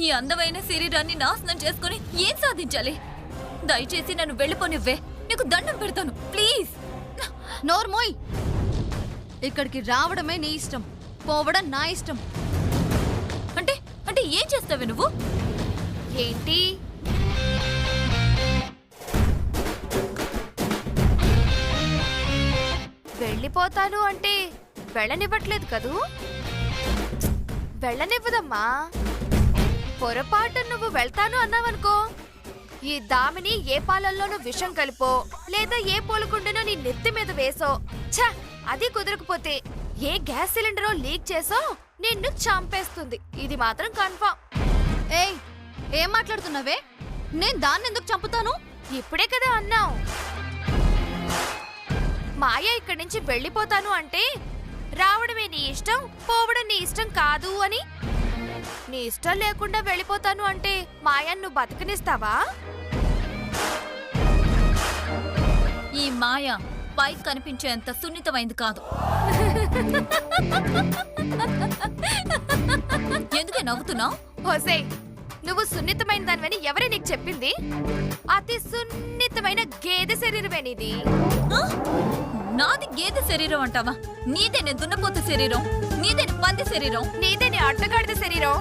ఈ అందమైన శరీరాన్ని నాశనం చేసుకుని ఏం సాధించాలి? దయచేసి నన్ను వెళ్ళిపోనివ్వే, నీకు దండం పెడతాను ప్లీజ్. నోర్మోయ్, ఇక్కడికి రావడమే నీ ఇష్టం, పోవడం నా ఇష్టం. అంటే అంటే ఏం చేస్తావే నువ్వు? ఏంటి వెళ్ళిపోతాను అంటే వెళ్ళనివ్వట్లేదు కదూ? వెళ్ళనివ్వదమ్మా. పొరపాటు నువ్వు వెళ్తాను అన్నావనుకో, ఈ దామిని ఏ పాలల్లోనూ విషం కలిపో లేదా ఏ పూలకుండనో నీ నెత్తి మీద వేసో, ఛ అది కుదరకపోతే ఏ గ్యాస్ సిలిండరో లీక్ చేసో నిన్ను చంపేస్తుంది. ఇది మాత్రం కన్ఫర్మ్. ఏయ్, ఏం మాట్లాడుతున్నావే? నేను దాన్ని ఎందుకు చంపుతాను? ఇప్పుడే కదా అన్నావు. మాయ ఇక్కడి నుంచి వెళ్ళిపోతాను అంటే రావడమే నీ ఇష్టం, పోవడం నీ ఇష్టం కాదు అని. నీ ఇష్టం లేకుండా వెళ్ళిపోతాను అంటే మాయను నువ్వు బతకనిస్తావా? ఈ మాయ పైకి కనిపించేంత సున్నితమైంది కాదు. ఎందుకే నవ్వుతున్నావు? హోసే, నువ్వు సున్నితమైన దానివని ఎవరే నీకు చెప్పింది? అతి సున్నితమైన గేదె శరీరమే నీది. నాది గేదె శరీరం అంటావా? నీదేనే దున్నపోతు శరీరం, నీదేని పంది శరీరం, నీదేని అడ్డగాడిద శరీరం.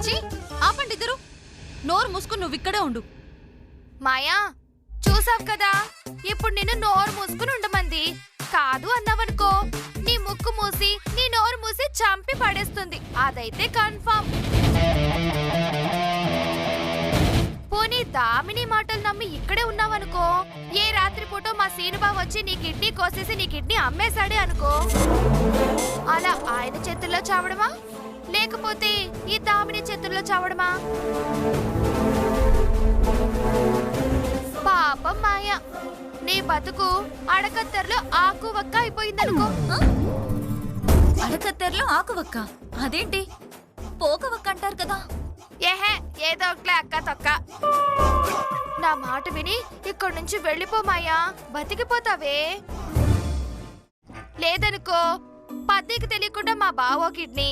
ఆపండి ఇద్దరు, నోరు మూసుకుని నువ్వు ఇక్కడే ఉండు. మాయా, చూసావు కదా, ఇప్పుడు నిన్ను నోరు మూసుకుని ఉండమంది. కాదు అన్నావనుకో, నీ ముక్కు మూసి నీ నోరు మూసి చంపి పడేస్తుంది. అదైతే కన్ఫర్మ్. పోనీ దామిని మాటలు నమ్మి ఇక్కడే ఉన్నావనుకో, ఏ రాత్రిపూట మా సీనుబాబు వచ్చి నీ కిడ్నీ కోసేసి నీ కిడ్నీ అమ్మేశాడే అనుకో, అలా ఆయన చేతుల్లో చావడమా లేకపోతే ఈ దామిని చేతుల్లో చావడమా? పాపం మాయ, నీ బతుకు అడకత్తెరలో ఆకు వక్క అయిపోయిందనుకో. అడకత్తెరలో ఆకువక్క? అదేంటి పోకవక్క అంటారు కదా? ఏహే, ఏదో ఒకట్లే అక్క తొక్క. నా మాట విని ఇక్కడి నుంచి వెళ్ళిపో మాయా, బతికిపోతావే. లేదనుకో, పద్దికి తెలియకుండా మా బావో కిడ్నీ,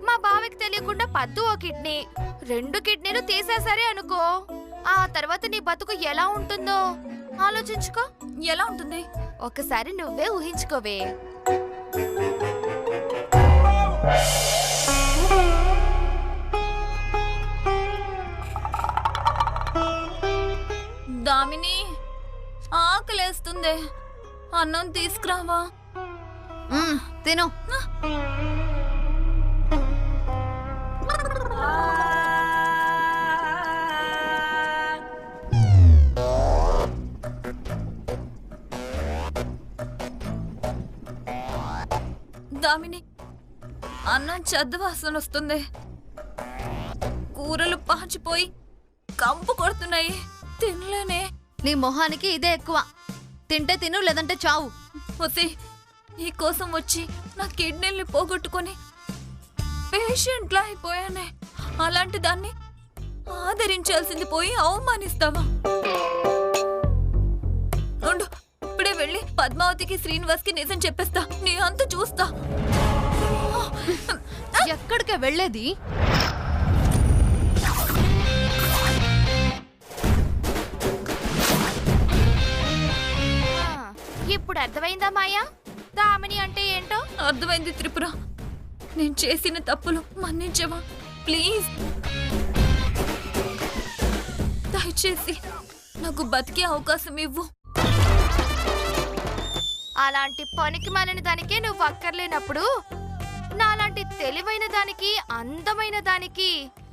మా బావకి తెలియకుండా పద్దు ఓ కిడ్నీ, 2 కిడ్నీలు తీసేసరే అనుకో, ఆ తర్వాత నీ బతుకు ఎలా ఉంటుందో ఆలోచించుకో. ఎలా ఉంటుంది? ఒకసారి నువ్వే ఊహించుకోవే. దామిని, ఆకలేస్తుంది, అన్నం తీసుకురావా? తిను. దామిని, అన్నం చెద్ద వాసన వస్తుంది, కూరలు పాచిపోయి కంపు కొడుతున్నాయి, తినలేనే. నీ మొహానికి ఇదే ఎక్కువ. తింటే తిను, లేదంటే చావు. వస్తే ఈ కోసం వచ్చి నా కిడ్నీల్ని పోగొట్టుకొని పేషెంట్లా అయిపోయానే. అలాంటి దాన్ని ఆదరించాల్సింది పోయి అవమానిస్తావా? ఉండు, ఇప్పుడే వెళ్ళి పద్మావతికి శ్రీనివాస్కి నిజం చెప్పేస్తా, నీ అంత చూస్తా. ఎక్కడికే వెళ్ళేది? ఇప్పుడు అర్థమైందా మాయా, దామిని అంటే ఏంటో? అర్థమైంది త్రిపుర, నేను చేసిన తప్పులు మన్నించవా ప్లీజ్? దయచేసి నాకు బతికే అవకాశం ఇవ్వు. అలాంటి పనికి మాలిన దానికే నువ్వు అక్కర్లేనప్పుడు నాలాంటి తెలివైన దానికి, అందమైన దానికి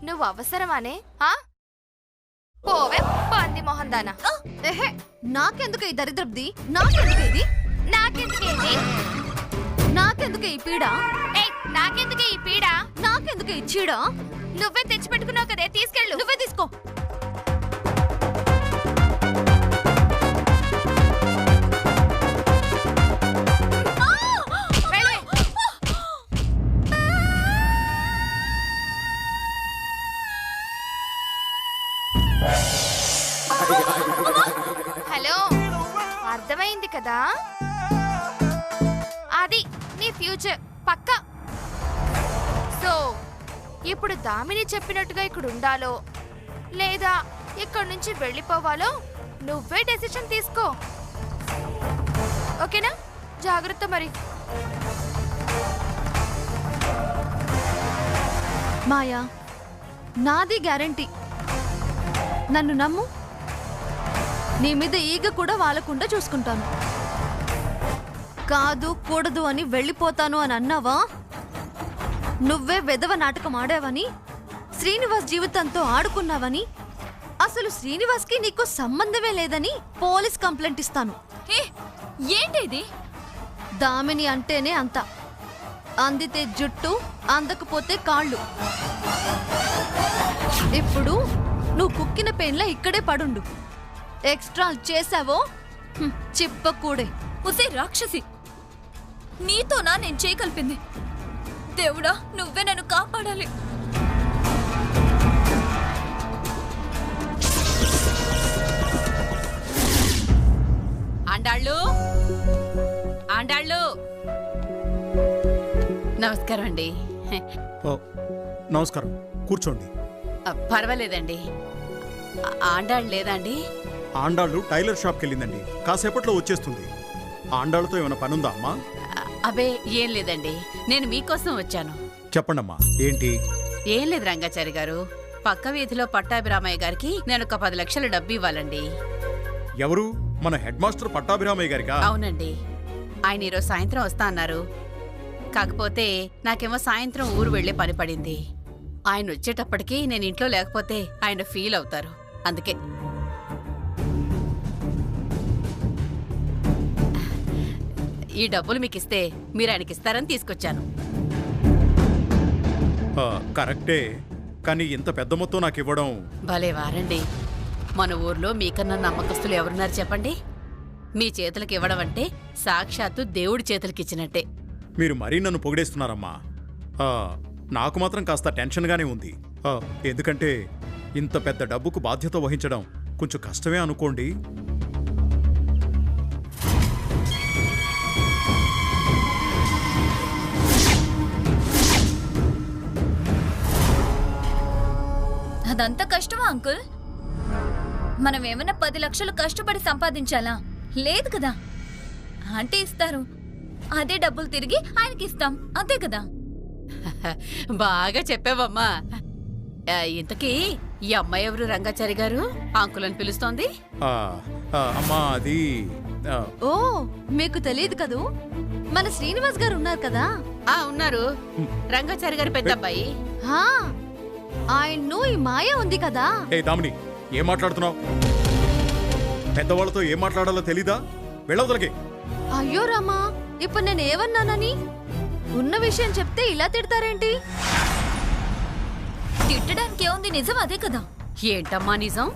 నువ్వు అవసరమానే? పోవే పంది మొహం దానా. ఏహే, నాకెందుకు ఈ దరిద్రబ్ది? నాకెందుకు ఇది? నాకెందుకేంటి? నాకెందుకు ఈ పీడ? నాకెందుకే ఈ పీడ? నాకెందుకు ఈ చీడ? నువ్వే తెచ్చిపెట్టుకున్నావు కదే, తీసుకెళ్ళు. నువ్వే తీసుకో. హలో, అర్థమైంది కదా? అది నీ ఫ్యూచర్ పక్కా. సో ఇప్పుడు దామిని చెప్పినట్టుగా ఇక్కడ ఉండాలో లేదా ఇక్కడి నుంచి వెళ్ళిపోవాలో నువ్వే డెసిషన్ తీసుకో. ఓకేనా? జాగ్రత్త మరి. మాయా, నాది గ్యారంటీ. నన్ను నమ్ము. నీ మీద ఈగ కూడా వాలకుండా చూసుకుంటాను. కాదు కూడదు అని వెళ్ళిపోతాను అని అన్నావా? నువ్వే వెధవ నాటకం ఆడావని, శ్రీనివాస్ జీవితంతో ఆడుకున్నావని, అసలు శ్రీనివాస్కి నీకు సంబంధమే లేదని పోలీస్ కంప్లైంట్ ఇస్తాను. ఏంటిది? దామిని అంటేనే అంత. అందితే జుట్టు, అందకపోతే కాళ్ళు. ఇప్పుడు నువ్వు కుక్కిన పెన్లా ఇక్కడే పడుండు. ఎక్స్ట్రా చేసావో చిప్పకూడే. ఉసే రాక్షసి, నీతోనా నేను చేయగలిపింది? దేవుడా, నువ్వే నన్ను కాపాడాలి. ఆండాళ్ళు, ఆండాళ్ళు, నమస్కారం అండి. నమస్కారం, కూర్చోండి. పర్వాలేదండి. ఆండాళ్ళు లేదా అండి? ఆండాళ్ళు టైలర్ షాప్కి వెళ్ళిందండి, కాసేపట్లో వచ్చేస్తుంది. ఆండాళ్ళతో ఏమైనా పనుందా అమ్మా? అబే ఏం లేదండి, నేను మీకోసం వచ్చాను. చెప్పండమ్మా, ఏంటి? ఏం లేదు రంగాచారి గారు, పక్క వీధిలో పట్టాభిరామయ్య గారికి నేను ఒక 10 లక్షల డబ్బు ఇవ్వాలండి. ఎవరు? మన హెడ్ మాస్టర్ పట్టాభిరామయ్య గారికా? అవునండి, ఆయన ఈరోజు సాయంత్రం వస్తా అన్నారు. కాకపోతే నాకేమో సాయంత్రం ఊరు వెళ్లే పని పడింది. ఆయన వచ్చేటప్పటికి నేను ఇంట్లో లేకపోతే ఆయన ఫీల్ అవుతారు. అందుకే ఈ డబ్బులు మీకు ఇస్తే మీరు ఆయనకి ఇస్తారని తీసుకొచ్చాను. కరెక్టే, కానీ ఇంత పెద్ద మొత్తం నాకు ఇవ్వడం... భలే వారండి, మన ఊర్లో మీకన్నా నమ్మకస్తులు ఎవరున్నారు చెప్పండి? మీ చేతులకి ఇవ్వడం అంటే సాక్షాత్తు దేవుడి చేతులకిచ్చినట్టే. మీరు మరీ నన్ను పొగిడేస్తున్నారమ్మా. నాకు మాత్రం కాస్త టెన్షన్గానే ఉంది. ఎందుకంటే ఇంత పెద్ద డబ్బుకు బాధ్యత వహించడం కొంచెం కష్టమే అనుకోండి. అదంతా కష్టమా అంకుల్? మనం ఏమైనా 10 లక్షలు కష్టపడి సంపాదించాలా? లేదు కదా. ఆంటీ ఇస్తారు, అదే డబ్బులు తిరిగి ఆయనకి ఇస్తాం, అంతే కదా. బాగా చెప్పావమ్మా. ఇంతకీ ఈ అమ్మాయి ఎవరు రంగాచారి గారు? అంకుల్ అని పిలుస్తోంది. అమ్మా అది... ఓ, మీకు తెలియదు కదూ, మన శ్రీనివాస్ గారు ఉన్నారు కదా. ఉన్నారు, రంగాచారి గారు పెద్ద అబ్బాయి. ఆయన్ను ఈ మాయ ఉంది కదా. ఏ దామిని, ఏం మాట్లాడుతున్నావు? పెద్దవాళ్ళతో ఏం మాట్లాడాలో తెలీదా? వెళ్ళవదలకి. అయ్యో రామా, ఇప్పుడు నేను ఏమన్నానని? ఉన్న విషయం చెప్తే ఇలా తిడతారేంటి? తిట్టడానికి ఏముంది, నిజం అదే కదా. ఏంటమ్మా నిజం?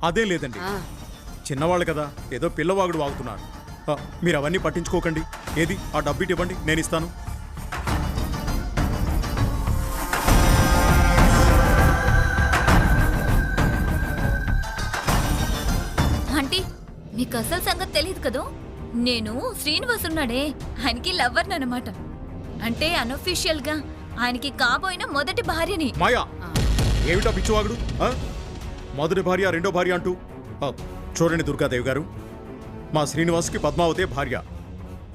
అదే లేదండి, చిన్నవాళ్ళు కదా, ఏదో పిల్లవాగుడు వాగుతున్నారు. మీరు అవన్నీ పట్టించుకోకండి. ఏది ఆ డబ్బు ఇవ్వండి, నేను ఇస్తాను. ఆంటీ, మీకు అసలు సంగతి తెలియదు కదూ. నేను శ్రీనివాస్ ఉన్నాడే, ఆయనకి లవ్వర్ని అన్నమాట. అంటే అనొఫీషియల్ గా ఆయనకి కాబోయిన మొదటి భార్యని. మాయా, ఏమిటా పిచ్చివాగుడు? మొదటి భార్య, రెండో భార్య అంటూ. చూడండి దుర్గాదేవి గారు, మా శ్రీనివాస్కి పద్మావతే భార్య.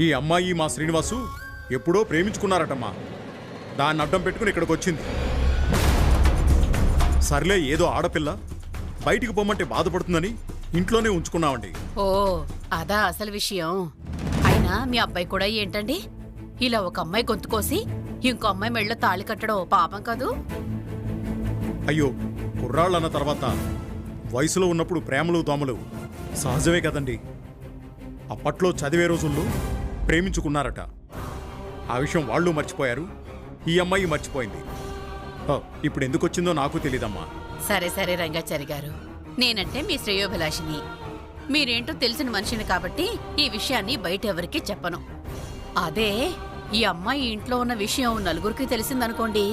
ఈ అమ్మాయి మా శ్రీనివాసు ఎప్పుడో ప్రేమించుకున్నారటమ్మా. దాన్ని అడ్డం పెట్టుకుని ఇక్కడికి వచ్చింది. సర్లే, ఏదో ఆడపిల్ల బయటికి పొమ్మంటే బాధపడుతుందని ఇంట్లోనే ఉంచుకున్నామండి. ఓ, అదా అసలు విషయం. అయినా మీ అబ్బాయి కూడా ఏంటండి, ఇలా ఒక అమ్మాయి గొంతు కోసి ఇంకో అమ్మాయి మెళ్ళో తాళి కట్టడం పాపం కాదు? అయ్యో, కుర్రాళ్ళన్న తర్వాత వయసులో ఉన్నప్పుడు ప్రేమలు దోమలు సహజమే కదండి. అప్పట్లో చదివే రోజుల్లో ప్రేమించుకున్నారట. ఆ విషయం వాళ్ళు మర్చిపోయారు, ఈ అమ్మాయి మర్చిపోయింది. ఇప్పుడు ఎందుకు వచ్చిందో నాకు తెలీదమ్మా. సరే సరే రంగాచారి గారు, నేనంటే మీ శ్రేయోభిలాషిని, మీరేంటో తెలిసిన మనిషిని కాబట్టి ఈ విషయాన్ని బయట ఎవరికీ చెప్పను. అదే ఈ అమ్మాయి ఇంట్లో ఉన్న విషయం నలుగురికి తెలిసిందనుకోండి,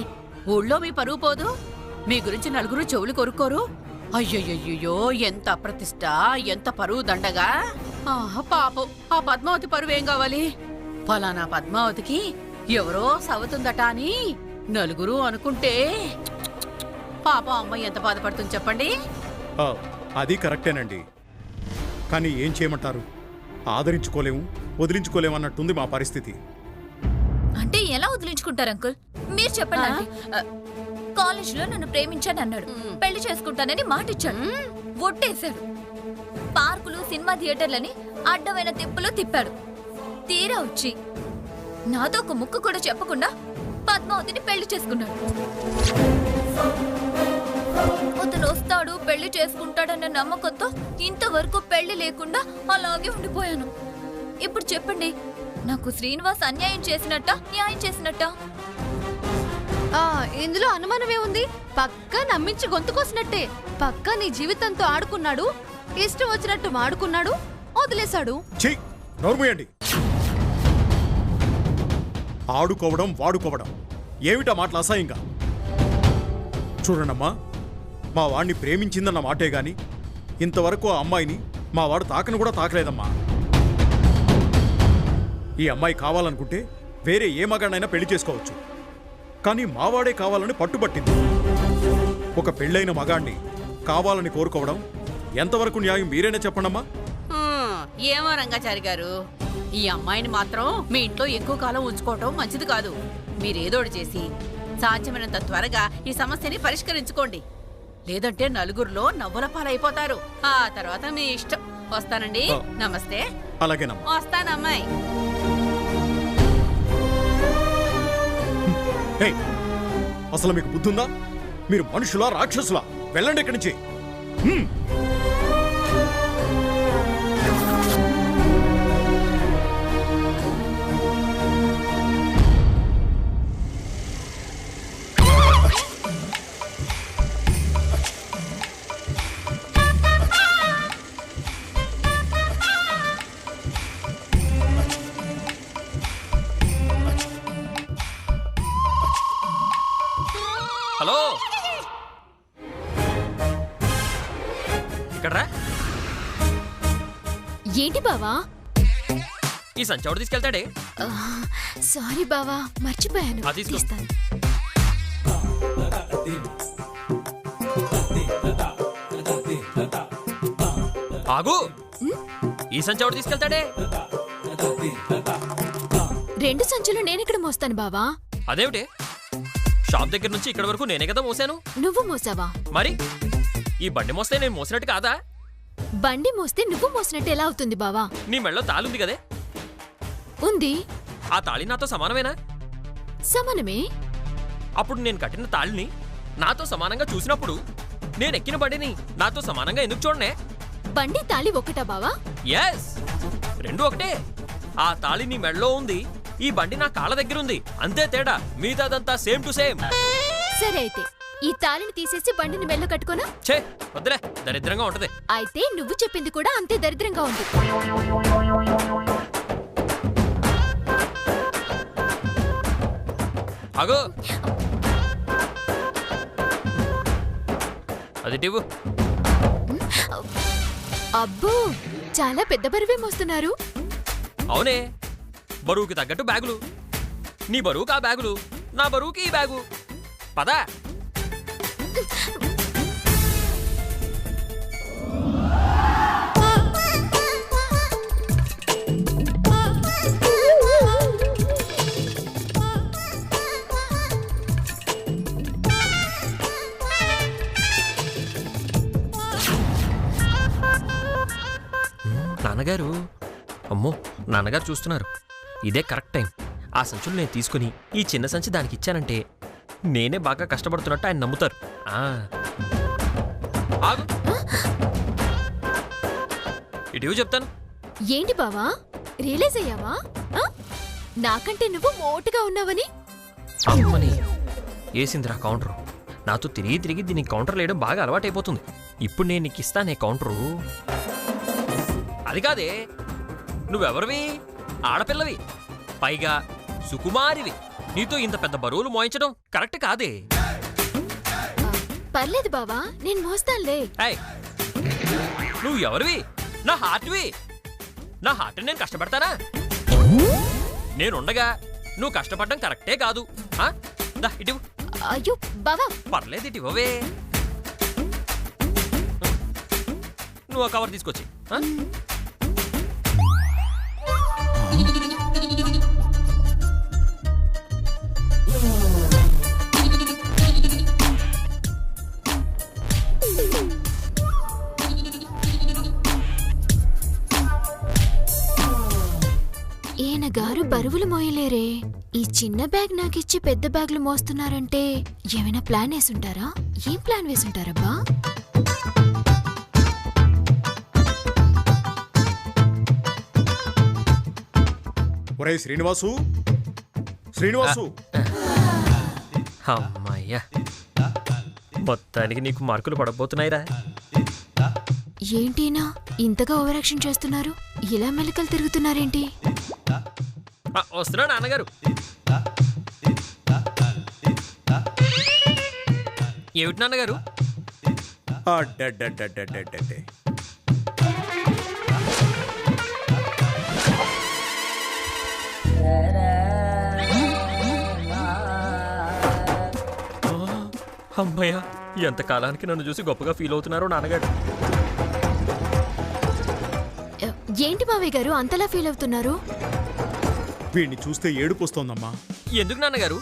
ఊళ్ళో మీ పరువు పోదు? మీ గురించి నలుగురు చెవులు కొరుక్కోరు? అయ్యయ్యో, ఎంత అప్రతిష్ట, ఎంత పరువు దండగా. పాపం ఆ పద్మావతి పరువు ఏం కావాలి? ఫలానా పద్మావతికి ఎవరో సవతుందట అని నలుగురు అనుకుంటే పాపం అమ్మాయి ఎంత బాధపడుతుంది చెప్పండి. ఆ, అది కరెక్టేనండి. కానీ ఏం చేయమంటారు? ఆదరించుకోలేము, వదిలించుకోలేము అన్నట్టుంది మా పరిస్థితి. అంటే ఎలా వదిలించుకుంటారు అంకుల్? మీరు చెప్పండి ఆంటీ. కాలేజీలో నన్ను ప్రేమించాను అన్నాడు, పెళ్లి చేసుకుంటానని మాటిచ్చాడు, ఒట్టేశాడు. పార్కులు, సినిమా థియేటర్లని అడ్డమైన తిప్పులో తిప్పాడు. తీరా వచ్చి నాతో ఒక ముక్కు కూడా చెప్పకుండా పద్మావతిని పెళ్లి చేసుకున్నాడు. అతను వస్తాడు, పెళ్లి చేసుకుంటాడన్న నమ్మకంతో ఇంతవరకు పెళ్లి లేకుండా అలాగే ఉండిపోయాను. ఇప్పుడు చెప్పండి, నాకు శ్రీనివాస్ అన్యాయం చేసినట్టా, న్యాయం చేసినట్టా? ఇందులో అనుమానమే ఉంది? పక్కా నమ్మించి గొంతుకోసినట్టే. పక్కా నీ జీవితంతో ఆడుకున్నాడు, ఇష్టం వచ్చినట్టు వాడుకున్నాడు, వదిలేశాడు. ఛీ, నోర్మూయండి. ఆడుకోవడం, వాడుకోవడం ఏమిటా మాటలు అసహ్యంగా? చూడండమ్మా, మా వాడిని ప్రేమించిందన్న మాటే గాని ఇంతవరకు ఆ అమ్మాయిని మా వాడు తాకను కూడా తాకలేదమ్మా. ఈ అమ్మాయి కావాలనుకుంటే వేరే ఏ మగాడినైనా పెళ్లి చేసుకోవచ్చు, కానీ మావాడే కావాలని పట్టుబట్టింది. ఒక పెళ్ళైన మగాడిని కావాలని కోరుకోవడం ఎంతవరకు న్యాయం మీరైనా చెప్పండమ్మా. ఏమో రంగాచారి గారు, ఈ అమ్మాయిని మాత్రం మీ ఇంట్లో ఎక్కువ కాలం ఉంచుకోవటం మంచిది కాదు. మీరేదోడు చేసి సాధ్యమైనంత త్వరగా ఈ సమస్యని పరిష్కరించుకోండి. లేదంటే నలుగురిలో నవ్వుల పాలైపోతారు. ఆ తర్వాత మీ ఇష్టం. వస్తానండి. నమస్తే. అలాగేనమ్మా. వస్తానమ్మాయి. అసలు మీకు బుద్ధుందా? మీరు మనుషులా, రాక్షసులా? వెళ్ళండి ఇక్కడి నుంచి. హలో, ఇక్కడ్రా. ఏంటి బావా? ఈ సంచి ఎవడు తీసుకెళ్తాడే? సారీ బావా, మర్చిపోయాను. అది తీసుకో. తీస్తాను. ఆగు, ఈ సంచి ఎవడు తీసుకెళ్తాడే? రెండు సంచులు నేనెక్కడ మోస్తాను బావా? అదేమిటి, షాప్ దగ్గర నుంచి ఇక్కడ వరకు నేనే కదా మోసాను. నువ్వు మోసావా? మరి ఈ బండి మోస్తే నేను మోసినట్టు కాదా? బండి మోస్తే నువ్వు మోసినట్టు ఎలా అవుతుంది బావా? నీ మెళ్ళో తాళుంది కదే, ఉంది. ఆ తాళి నాతో సమానమేనా? సమానమే. అప్పుడు నేను కట్టిన తాళిని నాతో సమానంగా చూసినప్పుడు నేను ఎక్కిన బండిని నాతో సమానంగా ఎందుకు చూడనే? బండి తాళి ఒకటా బావా? ఎస్, రెండు ఒకటే. ఆ తాళి నీ మెళ్ళో ఉంది, ఈ బండి నా కాళ్ళ దగ్గర ఉంది, అంతే తేడా. మిగతాదంతా సేమ్ టు సేమ్. సరే అయితే ఈ తాళిని తీసేసి బండిని మెల్ల కట్టుకోనా? ఛే, వద్దులే, దరిద్రంగా ఉంటది. అయితే నువ్వు చెప్పింది కూడా అంతే దరిద్రంగా ఉంది. అగో, అది టివ్వు. అబ్బో, చాలా పెద్ద బరువే మోస్తున్నారు. అవునే, బరువుకి తగ్గట్టు బ్యాగులు. నీ బరువుకి ఆ బ్యాగులు, నా బరువుకి ఈ బ్యాగు. పదా. నాన్నగారు, అమ్మో, నాన్నగారు చూస్తున్నారు. ఇదే కరెక్ట్ టైం. ఆ సంచులు నేను తీసుకుని ఈ చిన్న సంచి దానికి ఇచ్చానంటే నేనే బాగా కష్టపడుతున్నట్టు ఆయన నమ్ముతారు. ఆగు, ఇటీవీ చెప్తాను. ఏంటి బావా, రియలైజ్ అయ్యావా? నాకంటే నువ్వు మోటుగా ఉన్నావని? అమ్మని ఏసిందిరా కౌంటరు. నాతో తిరిగి తిరిగి దీనికి కౌంటర్ వేయడం బాగా అలవాటైపోతుంది. ఇప్పుడు నేను నీకు ఇస్తానే కౌంటరు. అది కాదే, నువ్వెవరివి? ఆడపిల్లవి, పైగా సుకుమారివి. నీతో ఇంత పెద్ద బరువులు మోయించడం కరెక్ట్ కాదే. పర్లేదు బావా, నేను మోస్తానులే. నువ్వు ఎవరివి? నా హార్ట్వి. నా హార్ట్ నేను కష్టపడతానా? నేనుండగా నువ్వు కష్టపడడం కరెక్టే కాదు. ఇటు అయ్యో బావా, పర్లేదేటి ఇవ్వవే. నువ్వు ఆ కవర్ తీసుకొచ్చి. ఆ? ఈయన గారు బరువులు మోయలేరే. ఈ చిన్న బ్యాగ్ నాకిచ్చి పెద్ద బ్యాగ్లు మోస్తున్నారంటే ఏమైనా ప్లాన్ వేసుంటారా? ఏం ప్లాన్ వేసుంటారబ్బా? ఒరే శ్రీనివాసు, శ్రీనివాసు, అమ్మాయ్యా, మొత్తానికి నీకు మార్కులు పడబోతున్నాయిరా. ఏంటినా ఇంతగా ఓవర్ యాక్షన్ చేస్తున్నారు? ఇలా మెలకలు తిరుగుతున్నారేంటి? వస్తున్నా నాన్నగారు. ఏమిటి నాన్నగారు? అడ్డడ్డడ్డడ్డడ్డడ్డే. అమ్మాయ్యా, ఎంత కాలానికి నన్ను చూసి గొప్పగా ఫీల్ అవుతున్నారో నాన్నగారు. ఏంటి మావయ్య గారు అంతలా ఫీల్ అవుతున్నారు? వీడిని చూస్తే ఏడుపు వస్తోందమ్మా. ఎందుకు నాన్నగారు?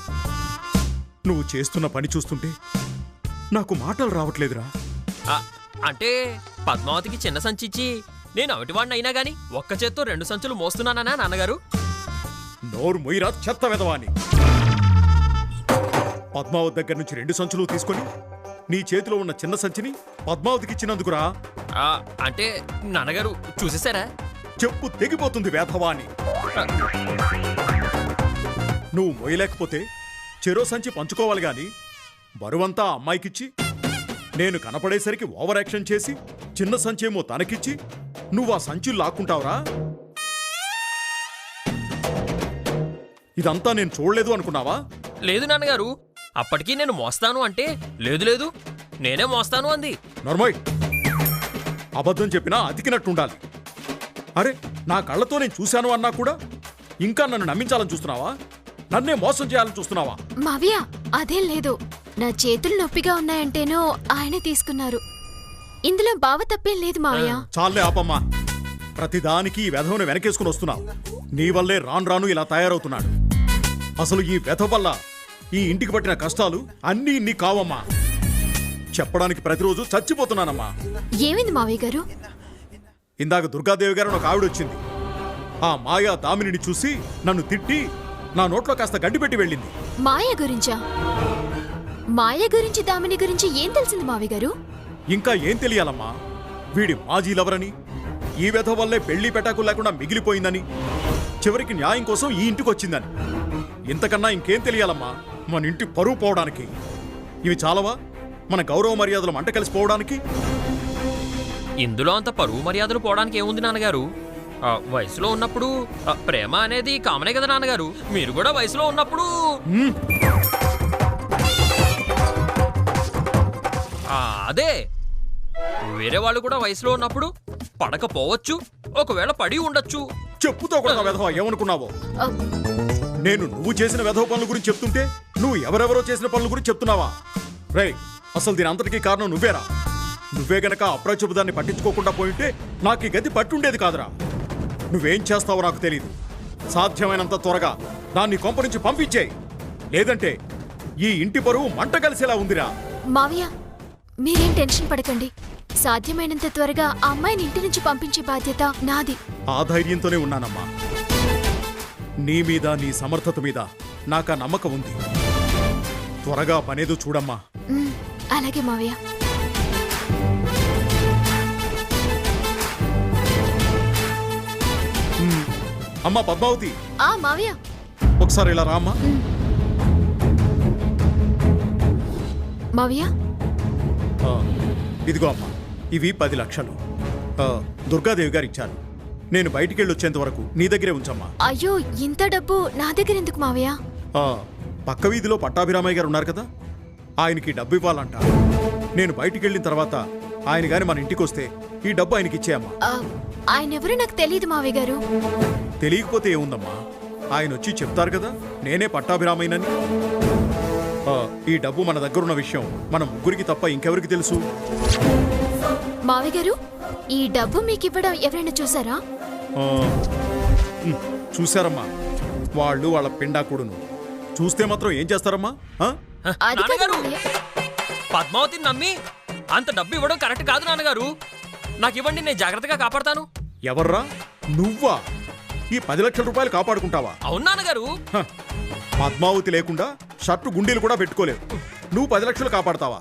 నువ్వు చేస్తున్న పని చూస్తుంటే నాకు మాటలు రావట్లేదురా. అంటే పద్మావతికి చిన్న సంచి ఇచ్చి నేను అవిటివాడిని అయినా గాని ఒక్క చేత్తో 2 సంచులు మోస్తున్నానా నాన్నగారు? నోరు మొయ్యరా చెత్త వెదవాని. పద్మావతి దగ్గర నుంచి 2 సంచులు తీసుకొని నీ చేతిలో ఉన్న చిన్న సంచిని పద్మావతికి ఇచ్చినందుకురా. అంటే నాన్నగారు చూసేశారా? చెప్పు తెగిపోతుంది వేధవాని. నువ్వు మొయ్యలేకపోతే చెరో సంచి పంచుకోవాలి గాని బరువంతా అమ్మాయికిచ్చి నేను కనపడేసరికి ఓవర్ యాక్షన్ చేసి చిన్న సంచేమో తనకిచ్చి నువ్వు ఆ సంచులు లాక్కుంటావురా. ఇదంతా నేను చూడలేదు అనుకున్నావా? లేదు నాన్నగారు, అప్పటికీ నేను మోస్తాను అంటే లేదు లేదు నేనే మోస్తాను అంది. నర్మయ్, అబద్ధం చెప్పినా అతికినట్టుండాలి. అరే, నా కళ్ళతో నేను చూశాను అన్నా కూడా ఇంకా నన్ను నమ్మించాలని చూస్తున్నావా? నన్నే మోసం చేయాలని చూస్తున్నావా? మావయ్య అదేం లేదు. నా చేతులు నొప్పిగా ఉన్నాయంటేనో ఆయనే తీసుకున్నారు. ఇందులో బావ తప్పేం లేదు మావయ్య. చాలే ఆపమ్మా. ప్రతిదానికి ఈ వెధవను వెనకేసుకుని వస్తున్నావు. నీ వల్లే రాను రాను ఇలా తయారవుతున్నాడు. అసలు ఈ వెధ వల్ల ఈ ఇంటికి పట్టిన కష్టాలు అన్నీ నీ కావమ్మా. చెప్పడానికి ప్రతిరోజు చచ్చిపోతున్నానమ్మా. ఏమైంది మావయ్య గారు? ఇందాక దుర్గాదేవి గారు ఒక ఆవిడ వచ్చింది. ఆ మాయా దామినిని చూసి నన్ను తిట్టి నా నోట్లో కాస్త గడ్డి పెట్టి వెళ్ళింది. మాయ గురించా? మాయ గురించి దామిని గురించి ఏం తెలిసింది మావయ్య గారు? ఇంకా ఏం తెలియాలమ్మా? వీడి మాజీ లవరని, ఈ వెధ వల్లే పెళ్లి పెటాకు లేకుండా మిగిలిపోయిందని, చివరికి న్యాయం కోసం ఈ ఇంటికి వచ్చిందని. ఇంతకన్నా ఇంకేం తెలియాలమ్మా? మన ఇంటి పరువు పోవడానికి ఇవి చాలవా? మన గౌరవ మర్యాదలు మంట కలిసిపోవడానికి? ఇందులో అంత పరువు మర్యాదలు పోవడానికి ఏముంది నాన్నగారు? వయసులో ఉన్నప్పుడు ప్రేమ అనేది కామనే కదా నాన్నగారు. మీరు కూడా వయసులో ఉన్నప్పుడు అదే వేరే వాళ్ళు కూడా వయసులో ఉన్నప్పుడు పడకపోవచ్చు, ఒకవేళ పడి ఉండొచ్చు. చెప్పుతో కూడా వెధవ ఏమనుకున్నావో? నేను నువ్వు చేసిన వెధవ పనుల గురించి చెప్తుంటే నువ్వు ఎవరెవరో చేసిన పనుల గురించి చెప్తున్నావా? రేయ్, అసలు దీని అంతటికీ కారణం నువ్వేరా. నువ్వే గనక అప్రాచ్యపు దాన్ని పట్టించుకోకుండా పోయింటే నాకు ఈ గతి పట్టుండేది కాదురా. నువ్వేం చేస్తావో నాకు తెలీదు. సాధ్యమైనంత త్వరగా దాన్ని కొంప నుంచి పంపించేయి, లేదంటే ఈ ఇంటి పరువు మంట కలిసేలా ఉందిరా. మావయ్య మీరేం టెన్షన్ పడకండి. సాధ్యమైనంత త్వరగా ఆ అమ్మాయిని ఇంటి నుంచి పంపించే బాధ్యత నాది. ఆ ధైర్యంతోనే ఉన్నానమ్మా. నీ మీద, నీ సమర్థత మీద నాకు ఆ నమ్మకం ఉంది. త్వరగా పనేదో చూడమ్మా. అలాగే మావయ్య. అమ్మా పద్మావతి, మావయ్య ఒకసారి ఇలా రామ్మా. మావయ్య ఇదిగో అమ్మా, ఇవి 10 లక్షలు దుర్గాదేవి గారు ఇచ్చారు. నేను బయటికెళ్ళి వచ్చేంత వరకు నీ దగ్గరే ఉంచమ్మా. అయ్యో, ఇంత డబ్బు నా దగ్గర ఎందుకు మావయ్య? పక్క వీధిలో పట్టాభిరామయ్య గారు ఉన్నారు కదా, ఆయనకి డబ్బు ఇవ్వాలంట. నేను బయటికెళ్ళిన తర్వాత ఆయన గాని మన ఇంటికి వస్తే ఈ డబ్బు ఆయనకి ఇచ్చేయమ్మా. ఆయన ఎవరు నాకు తెలియదు మావయ్య గారు. తెలియకపోతే ఏముందమ్మా, ఆయన వచ్చి చెప్తారు కదా నేనే పట్టాభిరామయ్యనని. ఈ డబ్బు మన దగ్గరున్న విషయం మన ముగ్గురికి తప్ప ఇంకెవరికి తెలుసు? మావి గారు, ఈ డబ్బు మీకు ఇవ్వడం ఎవరైనా చూసారా? ఆ, చూశారమ్మా, వాళ్ళు వాళ్ళ పిండాకుడును. చూస్తే మాత్రం ఏం చేస్తారమ్మా? అది కాదు నాన్నగారు మావయ్య. పద్మావతిని నమ్మి అంత డబ్బు ఇవ్వడం కరెక్ట్ కాదు నాన్నగారు. నాకు ఇవ్వండి, నేను జాగ్రత్తగా కాపాడతాను. ఎవర్రా నువ్వా? ఈ 10 లక్షల రూపాయలు కాపాడుకుంటావా? అవును నాన్నగారు. పద్మావతి లేకుండా షర్టు గుండీలు కూడా పెట్టుకోలేవు. నువ్వు 10 లక్షలు కాపాడతావా?